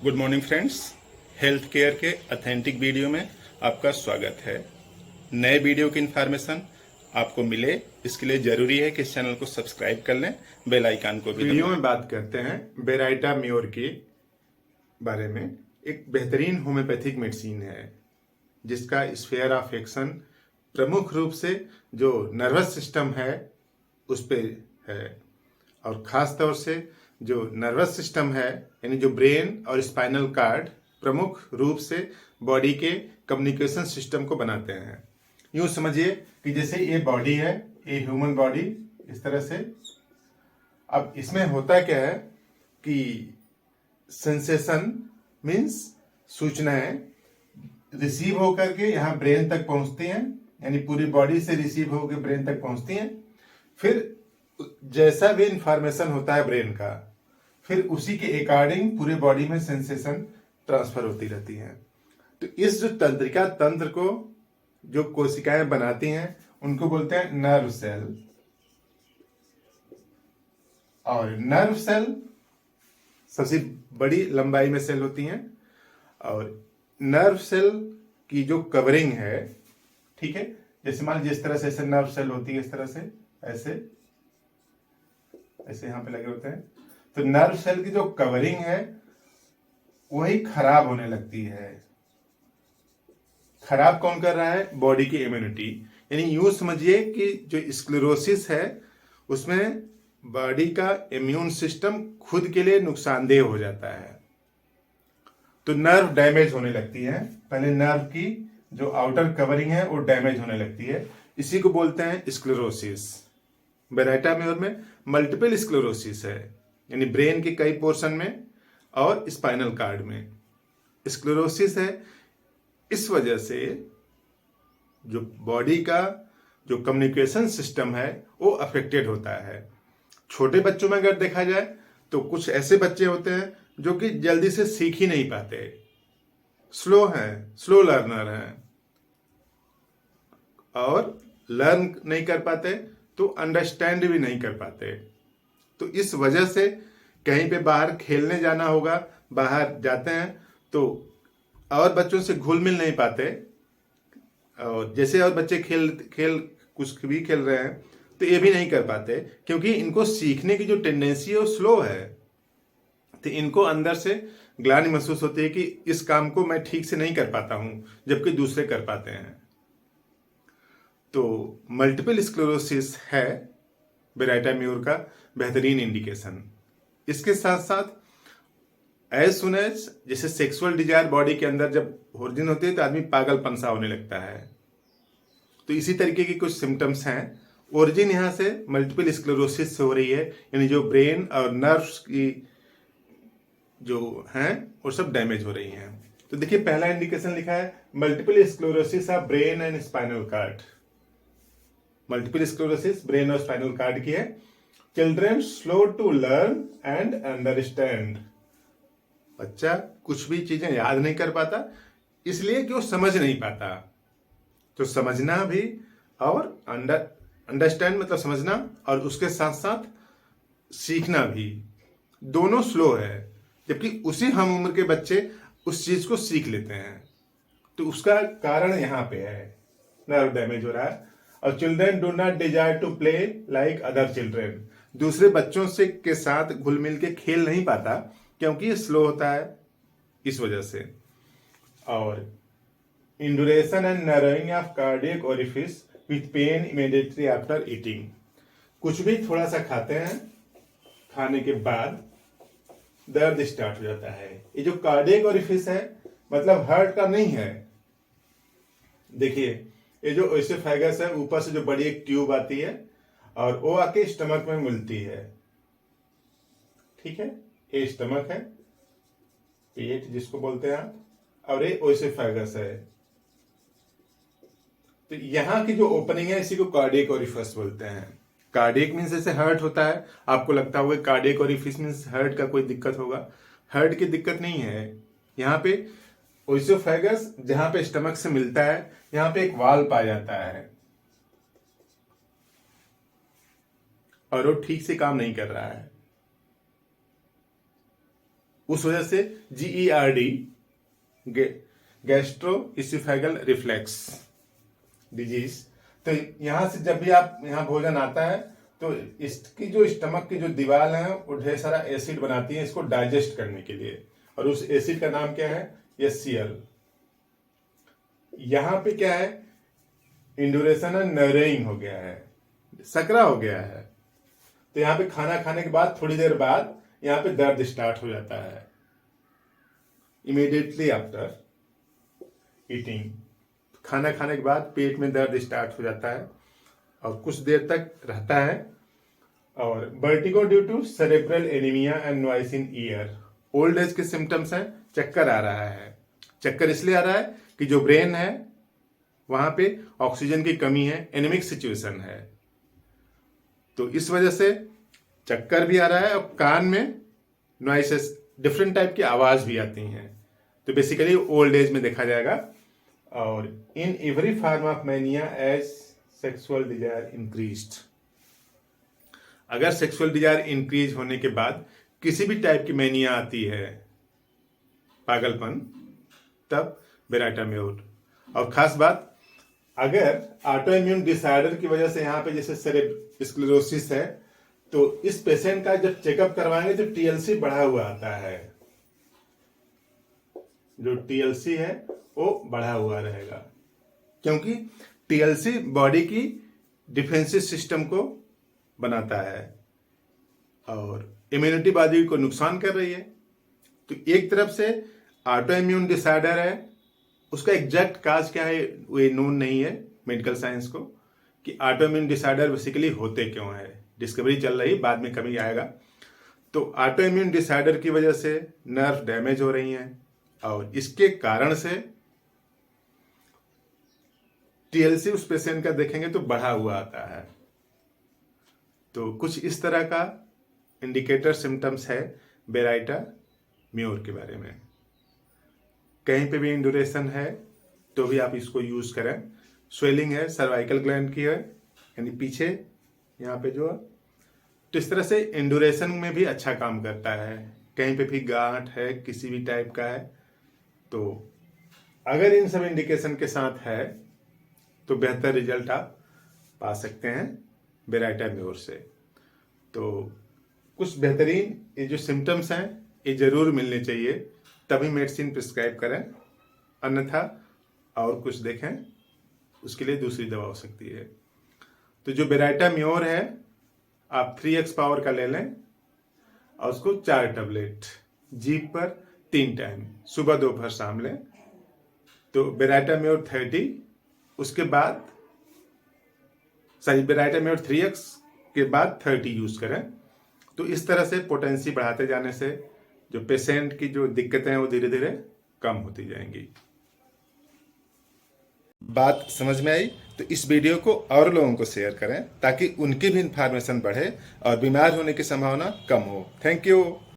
Good morning friends, health care के authentic video में आपका स्वागत है। नए वीडियो की इन्फॉर्मेशन आपको मिले, इसके लिए जरूरी है कि इस चैनल को सब्सक्राइब कर लें, बेल आइकन को भी वीडियो में बात करते हैं बेराइटा म्योर के बारे में। एक बेहतरीन होम्योपैथिक मेडिसिन है जिसका स्फीयर ऑफ एक्शन प्रमुख रूप से जो नर्वस सिस्टम है उस पे है, और ख़ास तौर से जो नर्वस सिस्टम है यानी जो ब्रेन और स्पाइनल कार्ड प्रमुख रूप से बॉडी के कम्युनिकेशन सिस्टम को बनाते हैं। यूँ समझिए कि जैसे ये बॉडी है, ये ह्यूमन बॉडी इस तरह से। अब इसमें होता क्या है कि सेंसेशन मीन्स सूचनाएं रिसीव होकर के यहाँ ब्रेन तक पहुंचती हैं, यानी पूरी बॉडी से रिसीव होकर ब्रेन तक पहुंचती हैं। फिर जैसा भी इंफॉर्मेशन होता है ब्रेन का, फिर उसी के अकॉर्डिंग पूरे बॉडी में सेंसेशन ट्रांसफर होती रहती हैं। तो इस जो तंत्रिका तंत्र को जो कोशिकाएं बनाती हैं उनको बोलते हैं नर्व सेल। और नर्व सेल सबसे बड़ी लंबाई में सेल होती हैं, और नर्व सेल की जो कवरिंग है, ठीक है, जैसे मान जिस तरह से ऐसे नर्व सेल होती है, इस तरह से ऐसे ऐसे यहां पे लगे होते हैं, तो नर्व सेल की जो कवरिंग है वही खराब होने लगती है। खराब कौन कर रहा है? बॉडी की इम्यूनिटी। यानी यूं समझिए कि जो स्क्लेरोसिस है उसमें बॉडी का इम्यून सिस्टम खुद के लिए नुकसानदेह हो जाता है, तो नर्व डैमेज होने लगती है। पहले नर्व की जो आउटर कवरिंग है वो डैमेज होने लगती है, इसी को बोलते हैं स्क्लेरोसिस। बेराइटा म्योर में मल्टीपल स्क्लेरोसिस है, यानी ब्रेन के कई पोर्शन में और स्पाइनल कार्ड में स्क्लेरोसिस है। इस वजह से जो बॉडी का जो कम्युनिकेशन सिस्टम है वो अफेक्टेड होता है। छोटे बच्चों में अगर देखा जाए तो कुछ ऐसे बच्चे होते हैं जो कि जल्दी से सीख ही नहीं पाते, स्लो हैं, स्लो लर्नर हैं, और लर्न नहीं कर पाते तो अंडरस्टैंड भी नहीं कर पाते। तो इस वजह से कहीं पे बाहर खेलने जाना होगा, बाहर जाते हैं तो और बच्चों से घुल मिल नहीं पाते, और जैसे और बच्चे खेल कुछ भी खेल रहे हैं तो ये भी नहीं कर पाते, क्योंकि इनको सीखने की जो टेंडेंसी है वो स्लो है। तो इनको अंदर से ग्लानि महसूस होती है कि इस काम को मैं ठीक से नहीं कर पाता हूं, जबकि दूसरे कर पाते हैं। तो मल्टीपल स्क्लेरोसिस है बेराइटा म्योर का बेहतरीन इंडिकेशन। इसके साथ साथ एज सुन एज जैसे सेक्सुअल डिजायर बॉडी के अंदर जब ओरिजिन होती है तो आदमी पागलपन सा होने लगता है, तो इसी तरीके की कुछ सिम्टम्स हैं। ओरिजिन यहाँ से मल्टीपल स्क्लेरोसिस से हो रही है, यानी जो ब्रेन और नर्व्स की जो हैं वो सब डैमेज हो रही हैं। तो देखिए पहला इंडिकेशन लिखा है multiple sclerosis of brain and spinal cord. Multiple sclerosis brain और स्पाइनल कार्ड की है। Children slow to learn and understand. बच्चा कुछ भी चीजें याद नहीं कर पाता इसलिए कि वो समझ नहीं पाता। तो समझना भी और अंडरस्टैंड मतलब समझना, और उसके साथ साथ सीखना भी, दोनों स्लो है। जबकि उसी हम उम्र के बच्चे उस चीज को सीख लेते हैं, तो उसका कारण यहाँ पे है, नर्व डैमेज हो रहा है। और children do not desire to play like other children. दूसरे बच्चों से के साथ घुल मिल के खेल नहीं पाता क्योंकि ये स्लो होता है, इस वजह से। और induration and narrowing of cardiac orifice with pain immediately after eating. कुछ भी थोड़ा सा खाते हैं, खाने के बाद दर्द स्टार्ट हो जाता है। ये जो कार्डियक ओरिफिस है मतलब हार्ट का नहीं है। देखिए ये जो ओएसोफेगस है, ऊपर से जो बड़ी एक ट्यूब आती है और वो आके स्टमक में मिलती है, ठीक है, ये स्टमक है, पेट जिसको बोलते हैं आप, और ये ओएसोफेगस है। तो यहाँ की जो ओपनिंग है इसी को कार्डियक ओरिफिस बोलते हैं। कार्डियक मीन्स जैसे हार्ट होता है, आपको लगता होगा कार्डियक ओरिफिस मीन्स हार्ट का कोई दिक्कत होगा। हार्ट की दिक्कत नहीं है। यहाँ पे ओएसोफेगस जहां पे स्टमक से मिलता है, यहाँ पे एक वाल पाया जाता है और वो ठीक से काम नहीं कर रहा है। उस वजह से GERD gastro oesophageal reflex disease. तो यहां से जब भी आप यहाँ भोजन आता है तो इसकी जो स्टमक की जो दीवार है वो ढेर सारा एसिड बनाती है इसको डाइजेस्ट करने के लिए, और उस एसिड का नाम क्या है? HCl। यहाँ पे क्या है? इंडुरेशन है, नरेइंग हो गया है, सकरा हो गया है। तो यहाँ पे खाना खाने के बाद थोड़ी देर बाद यहाँ पे दर्द स्टार्ट हो जाता है, इमीडिएटली आफ्टर ईटिंग। खाना खाने के बाद पेट में दर्द स्टार्ट हो जाता है और कुछ देर तक रहता है। और vertigo due to cerebral anaemia and noise in ear. Old age के सिम्टम्स हैं, चक्कर आ रहा है। चक्कर इसलिए आ रहा है कि जो ब्रेन है वहां पे ऑक्सीजन की कमी है, एनीमिक सिचुएशन है, तो इस वजह से चक्कर भी आ रहा है और कान में नॉइसेस, डिफरेंट टाइप की आवाज भी आती हैं। तो बेसिकली ओल्ड एज में देखा जाएगा। और in every form of mania as sexual desire increased. अगर सेक्सुअल डिजायर इंक्रीज होने के बाद किसी भी टाइप की मैनिया आती है, पागलपन, तब बेराटा म्योर। और खास बात, अगर ऑटो इम्यून डिसऑर्डर की वजह से यहाँ पे जैसे स्क्लेरोसिस है, तो इस पेशेंट का जब चेकअप करवाएंगे तो TLC बढ़ा हुआ आता है। जो TLC है वो बढ़ा हुआ रहेगा, क्योंकि TLC बॉडी की डिफेंसिव सिस्टम को बनाता है और इम्यूनिटी बॉडी को नुकसान कर रही है। तो एक तरफ से ऑटो इम्यून डिसऑर्डर है, उसका एग्जैक्ट काज क्या है वो नोन नहीं है मेडिकल साइंस को, कि ऑटो इम्यून डिसऑर्डर बेसिकली होते क्यों है। डिस्कवरी चल रही, बाद में कभी आएगा। तो ऑटो इम्यून डिसऑर्डर की वजह से नर्व डैमेज हो रही हैं और इसके कारण से TLC उस पेशेंट का देखेंगे तो बढ़ा हुआ आता है। तो कुछ इस तरह का इंडिकेटर सिम्टम्स है बेराटा म्योर के बारे में। कहीं पे भी इंडुरेशन है तो भी आप इसको यूज करें। स्वेलिंग है, सर्वाइकल ग्लैंड की है, यानी पीछे यहाँ पे जो है, तो इस तरह से इंडुरेशन में भी अच्छा काम करता है। कहीं पे भी गांठ है, किसी भी टाइप का है, तो अगर इन सब इंडिकेशन के साथ है तो बेहतर रिजल्ट आप पा सकते हैं बेराटा म्योर से। तो कुछ बेहतरीन ये जो सिम्टम्स हैं ये जरूर मिलने चाहिए, तभी मेडिसिन प्रिस्क्राइब करें, अन्यथा और कुछ देखें उसके लिए दूसरी दवा हो सकती है। तो जो बेराटा म्योर है आप 3x पावर का ले लें और उसको 4 टैबलेट जीभ पर 3 टाइम, सुबह दोपहर शाम लें। तो बेराटा म्योर 30, उसके बाद बेराटा म्योर 3x के बाद 30 यूज करें। तो इस तरह से पोटेंसी बढ़ाते जाने से जो पेशेंट की जो दिक्कतें हैं वो धीरे धीरे कम होती जाएंगी। बात समझ में आई तो इस वीडियो को और लोगों को शेयर करें ताकि उनकी भी इंफॉर्मेशन बढ़े और बीमार होने की संभावना कम हो। Thank you.